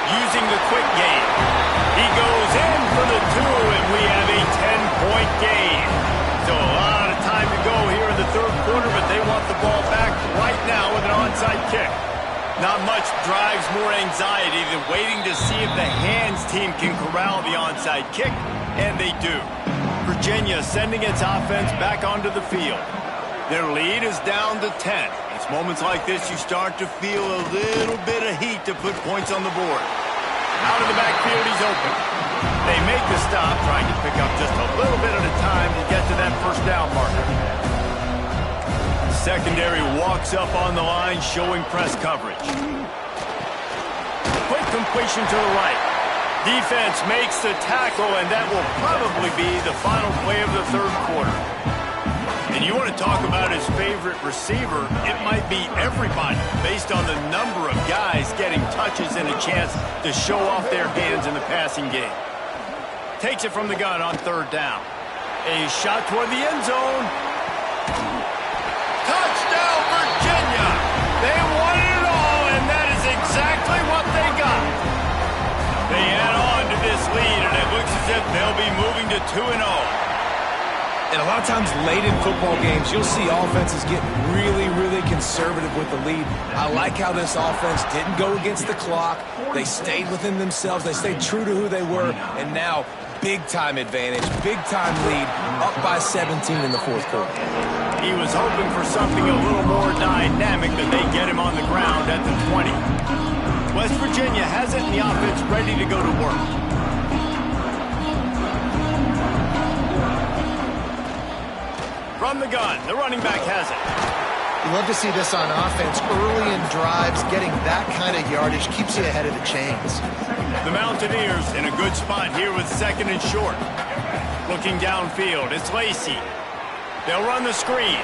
Using the quick game. He goes in for the 2, and we have a 10-point game. So a lot of time to go here in the 3rd quarter, but they want the ball back right now with an onside kick. Not much drives more anxiety than waiting to see if the hands team can corral the onside kick, and they do. Virginia sending its offense back onto the field. Their lead is down to 10. It's moments like this you start to feel a little bit of heat to put points on the board. Out of the backfield, he's open. They make the stop, trying to pick up just a little bit at a time to get to that 1st down marker. Secondary walks up on the line, showing press coverage. Quick completion to the right. Defense makes the tackle, and that will probably be the final play of the third quarter. And you want to talk about his favorite receiver, it might be everybody based on the number of guys getting touches and a chance to show off their hands in the passing game. Takes it from the gun on third down. A shot toward the end zone. Touchdown, Virginia! They won it all, and that is exactly what they got. They add on to this lead, and it looks as if they'll be moving to 2-0. And a lot of times late in football games, you'll see offenses get really, really conservative with the lead. I like how this offense didn't go against the clock. They stayed within themselves. They stayed true to who they were. And now, big-time advantage, big-time lead, up by 17 in the fourth quarter. He was hoping for something a little more dynamic, but they get him on the ground at the 20. West Virginia has it in the offense ready to go to work. From the gun, the running back has it. You love to see this on offense. Early in drives, getting that kind of yardage keeps you ahead of the chains. The Mountaineers in a good spot here with second and short. Looking downfield, it's Lacey. They'll run the screen.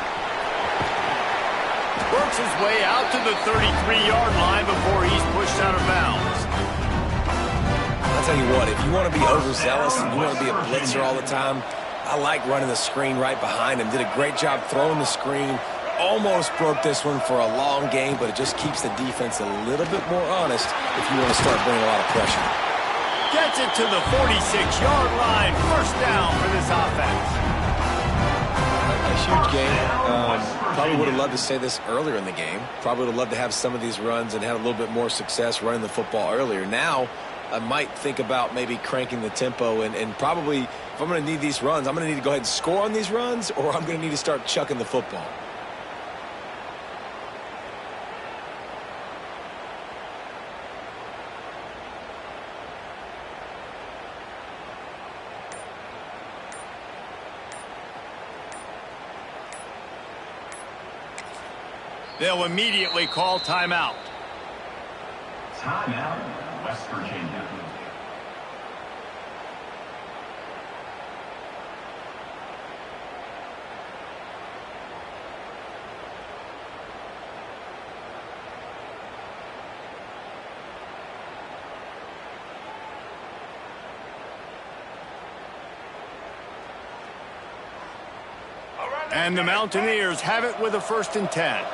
Works his way out to the 33-yard line before he's pushed out of bounds. I'll tell you what, if you want to be overzealous and you want to be a blitzer all the time, I like running the screen right behind him. Did a great job throwing the screen. Almost broke this one for a long game, but it just keeps the defense a little bit more honest if you want to start bringing a lot of pressure. Gets it to the 46-yard line. First down for this offense. A huge game. Probably would have loved to say this earlier in the game. Probably would have loved to have some of these runs and have a little bit more success running the football earlier. Now, I might think about maybe cranking the tempo and probably, if I'm going to need these runs, I'm going to need to go ahead and score on these runs, or I'm going to need to start chucking the football. They'll immediately call timeout. Timeout, West Virginia. And the Mountaineers have it with a 1st and 10.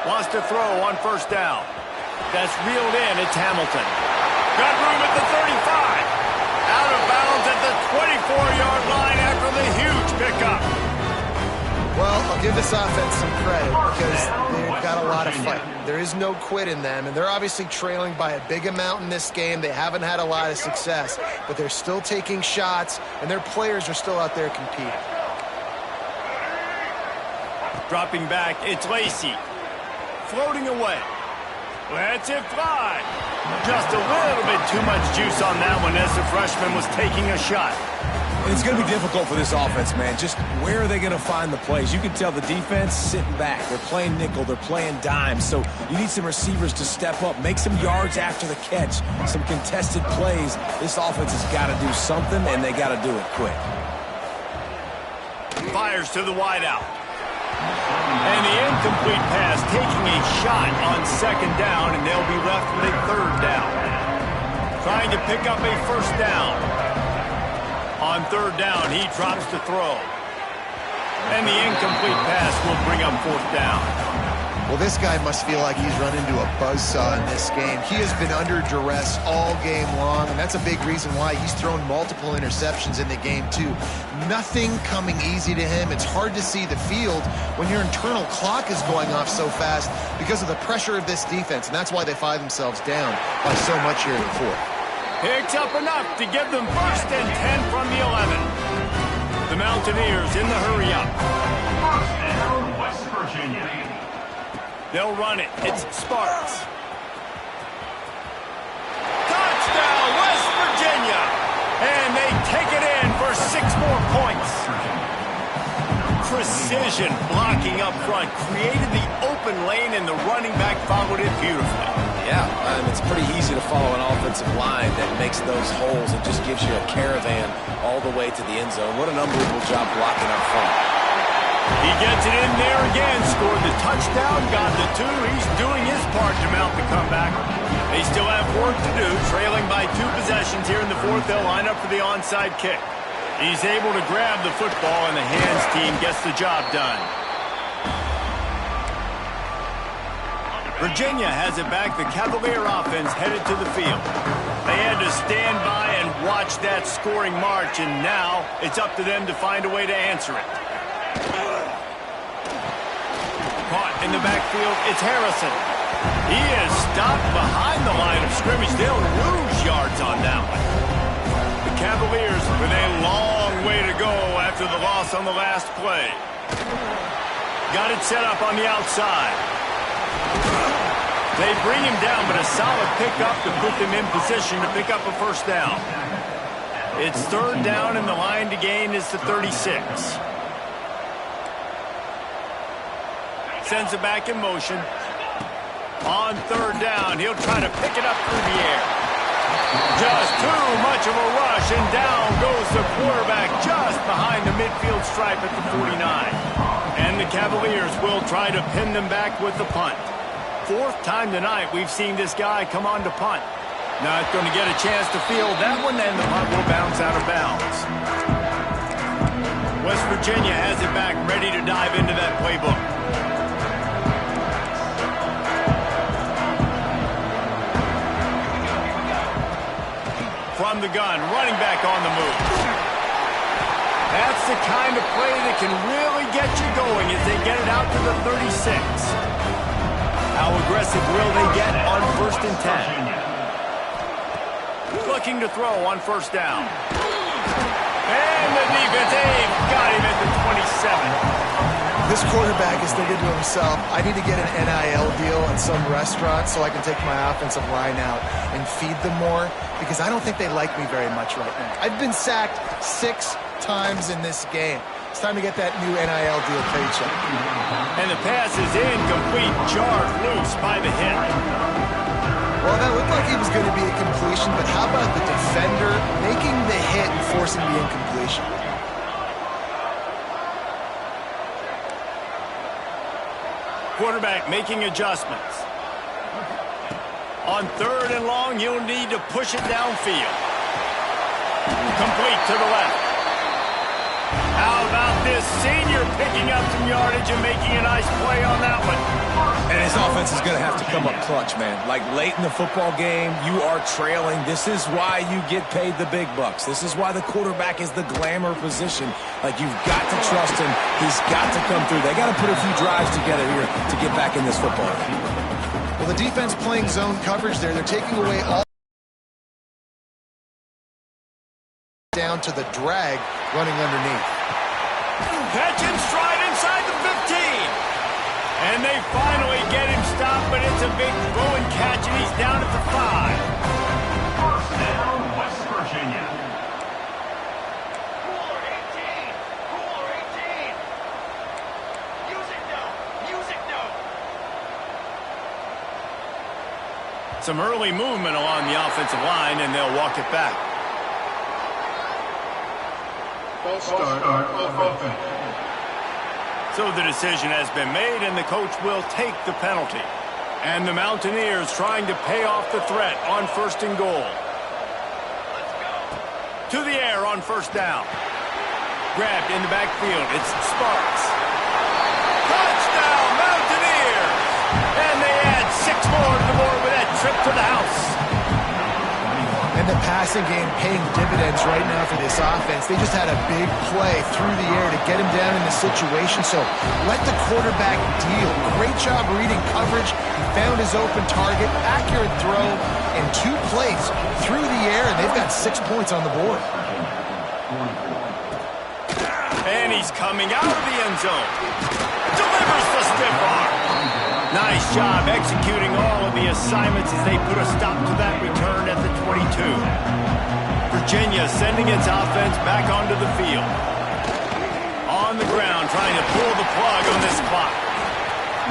Wants to throw on first down. That's reeled in. It's Hamilton. Got room at the 35. Out of bounds at the 24-yard line after the huge pickup. Well, I'll give this offense some credit because they've got a lot of fight. There is no quit in them, and they're obviously trailing by a big amount in this game. They haven't had a lot of success, but they're still taking shots, and their players are still out there competing. Dropping back, it's Lacey. Floating away. Lets it fly. Just a little bit too much juice on that one as the freshman was taking a shot. And it's going to be difficult for this offense, man. Just where are they going to find the plays? You can tell the defense sitting back. They're playing nickel. They're playing dime. So you need some receivers to step up, make some yards after the catch, some contested plays. This offense has got to do something, and they got to do it quick. Fires to the wideout. And the incomplete pass taking a shot on second down, and they'll be left with a third down. Trying to pick up a first down. On third down, he drops to throw. And the incomplete pass will bring up fourth down. Well, this guy must feel like he's run into a buzzsaw in this game. He has been under duress all game long, and that's a big reason why he's thrown multiple interceptions in the game, too. Nothing coming easy to him. It's hard to see the field when your internal clock is going off so fast because of the pressure of this defense, and that's why they find themselves down by so much here in the fourth. Picks up enough to give them 1st and 10 from the 11. The Mountaineers in the hurry up. First down, West Virginia. They'll run it. It's Sparks. Touchdown, West Virginia! And they take it in for 6 more points. Precision blocking up front created the open lane, and the running back followed it beautifully. Yeah, it's pretty easy to follow an offensive line that makes those holes and just gives you a caravan all the way to the end zone. What an unbelievable job blocking up front. He gets it in there again, scored the touchdown, got the 2. He's doing his part to mount the comeback. They still have work to do, trailing by 2 possessions here in the 4th. They'll line up for the onside kick. He's able to grab the football, and the hands team gets the job done. Virginia has it back. The Cavalier offense headed to the field. They had to stand by and watch that scoring march, and now it's up to them to find a way to answer it. Caught in the backfield, it's Harrison. He is stopped behind the line of scrimmage. They'll lose yards on that one. The Cavaliers with a long way to go after the loss on the last play. Got it set up on the outside. They bring him down, but a solid pickup to put them in position to pick up a first down. It's 3rd down, and the line to gain is the 36. Sends it back in motion. On 3rd down, he'll try to pick it up through the air. Just too much of a rush, and down goes the quarterback just behind the midfield stripe at the 49. And the Cavaliers will try to pin them back with the punt. 4th time tonight we've seen this guy come on to punt. Not going to get a chance to field that one, and the punt will bounce out of bounds. West Virginia has it back, ready to dive into that playbook. From the gun, running back on the move. That's the kind of play that can really get you going as they get it out to the 36. How aggressive will they get on 1st and 10? Looking to throw on 1st down. And the defense, they've got him at the 27. This quarterback is thinking to himself, I need to get an NIL deal at some restaurant so I can take my offensive line out and feed them more, because I don't think they like me very much right now. I've been sacked 6 times in this game. It's time to get that new NIL deal paycheck. And the pass is incomplete, jarred loose by the hit. Well, that looked like it was going to be a completion, but how about the defender making the hit and forcing the incompletion? Quarterback making adjustments. On 3rd and long, you'll need to push it downfield. Complete to the left. How about this senior picking up some yardage and making a nice play on that one? And his offense is going to have to come up clutch, man. Like late in the football game, you are trailing. This is why you get paid the big bucks. This is why the quarterback is the glamour position. Like, you've got to trust him. He's got to come through. They got to put a few drives together here to get back in this football game. Well, the defense playing zone coverage there. They're taking away all down to the drag running underneath. Catch and stride inside the 15. And they finally get him stopped, but it's a big throw and catch, and he's down at the 5. First down, West Virginia. Cooler 18. Cooler 18. Music note. Music note. Some early movement along the offensive line, and they'll walk it back. False start of offense. So the decision has been made, and the coach will take the penalty. And the Mountaineers trying to pay off the threat on 1st and goal. To the air on 1st down. Grabbed in the backfield. It's Sparks. Touchdown, Mountaineers! And they add 6 more to the board with that trip to the house. And the passing game paying dividends right now for this offense. They just had a big play through the air to get him down in the situation. So let the quarterback deal. Great job reading coverage. He found his open target, accurate throw, and 2 plays through the air, and they've got 6 points on the board. And he's coming out of the end zone. Delivers the stiff arm. Nice job executing all of the assignments as they put a stop to that return at the 22. Virginia sending its offense back onto the field. On the ground, trying to pull the plug on this clock.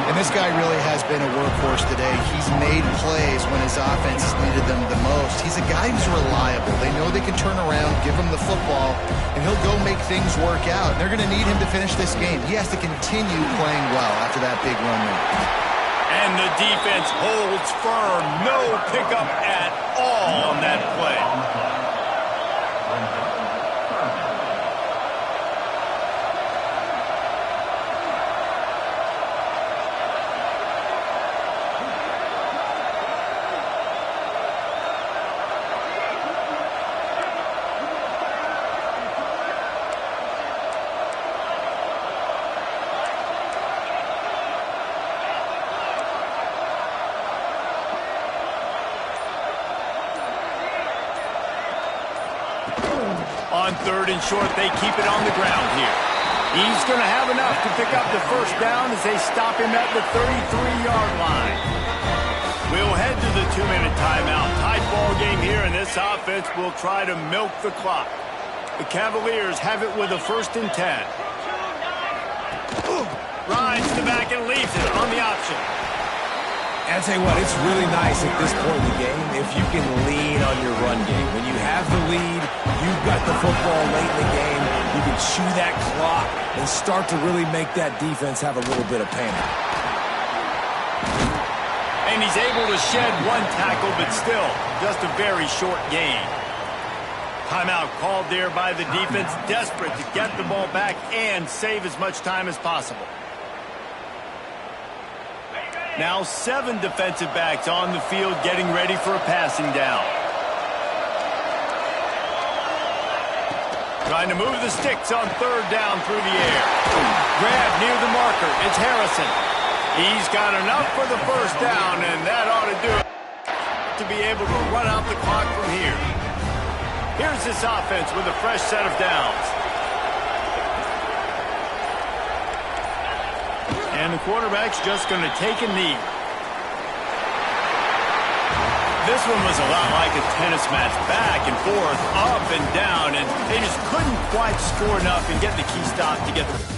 And this guy really has been a workhorse today. He's made plays when his offense needed them the most. He's a guy who's reliable. They know they can turn around, give him the football, and he'll go make things work out. They're going to need him to finish this game. He has to continue playing well after that big run there. And the defense holds firm. No pickup at all on that play. On 3rd and short, they keep it on the ground here. He's going to have enough to pick up the first down as they stop him at the 33-yard line. We'll head to the 2-minute timeout. Tight ball game here, and this offense will try to milk the clock. The Cavaliers have it with a 1st and 10. Rides the back and leaves it on the option. And I'll tell you what, it's really nice at this point in the game if you can lean on your run game. When you have the lead, you've got the football late in the game, you can chew that clock and start to really make that defense have a little bit of panic. And he's able to shed one tackle, but still, just a very short gain. Timeout called there by the defense, desperate to get the ball back and save as much time as possible. Now 7 defensive backs on the field getting ready for a passing down. Trying to move the sticks on 3rd down through the air. Grab near the marker. It's Harrison. He's got enough for the first down, and that ought to do it to be able to run out the clock from here. Here's this offense with a fresh set of downs. And the quarterback's just going to take a knee. This one was a lot like a tennis match, back and forth, up and down, and they just couldn't quite score enough and get the key stop to get the